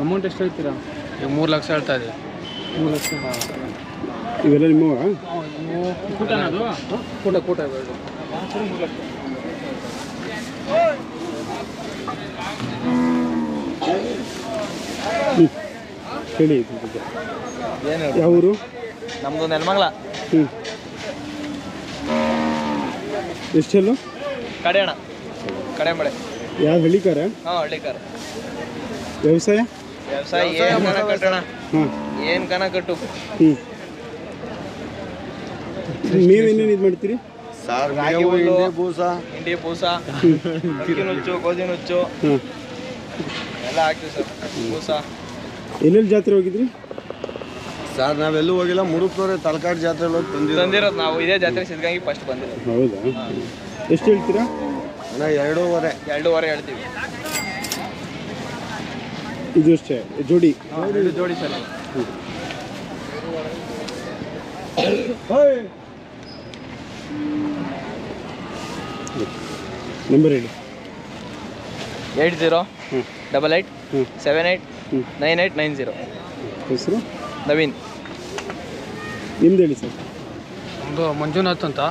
ಅಮೌಂಟ್ ಎಷ್ಟು ಹೇಳ್ತೀರಾ? ಈಗ 3 ಲಕ್ಷ ಹೇಳ್ತಾ ಇದ್ದೀವಿ. 3 ಲಕ್ಷ. ಇವೆಲ್ಲ ನಿಮ್ಮವ? ಕೂಟ ಹೇಳಿ. ಯಾವ ಊರು? ನಮ್ಮದು ನೆಲಮಂಗಲ. ಎಷ್ಟೆಲ್ಲ? ಕಡೆ ಅಣ್ಣ, ಕಡೆ ಮಳೆ. ಯಾವ ಹಳ್ಳಿಕಾರ? ಹಾಂ, ಹಳ್ಳಿಕಾರ. ವ್ಯವಸಾಯ ಏನು ಕನ ಕಟ್ಟೋಣ, ಏನು ಕನ ಕಟ್ಟು. ಮೇವೇನೇನು ಇದು ಮಾಡ್ತೀರಿ? ರಾಗಿ ಹುಲ್ಲು, ಹಿಂಡಿ ಬೂಸ, ಅಕ್ಕಿ ನುಚ್ಚು, ಗೋಧಿ ನುಚ್ಚು ಎಲ್ಲ ಹಾಕ್ತೀವಿ ಸರ್. ಬೂಸ. ಎಲ್ಲೆಲ್ಲಿ ಜಾತ್ರೆ ಹೋಗಿದ್ರಿ ಸರ್? ನಾವೆಲ್ಲೂ ಹೋಗಿಲ್ಲ. ಮುಡುಕ್ನವ್ರೆ ತಲಕಾಡು ಜಾತ್ರೆ ತಂದಿರೋದು ನಾವು. ಇದೇ ಜಾತ್ರೆ ಸಿದ್ಧಗಂಗೆ ಫಸ್ಟ್ ಬಂದಿರೋದು. ಹೌದಾ? ಎಷ್ಟು ಹೇಳ್ತೀರಾ? ಅಣ್ಣ 2.5 ಹೇಳ್ತೀವಿ. ಇದು ಅಷ್ಟೇ ಜೋಡಿ? ಜೋಡಿ ಸರ್. ನಂಬರ್ ಹೇಳಿ. 8088789890. ಹೆಸರು? ನವೀನ್. ನಿಮ್ದು ಹೇಳಿ ಸರ್. ನಮ್ಮದು ಮಂಜುನಾಥ್ ಅಂತ.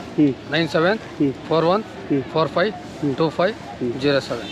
9741452507.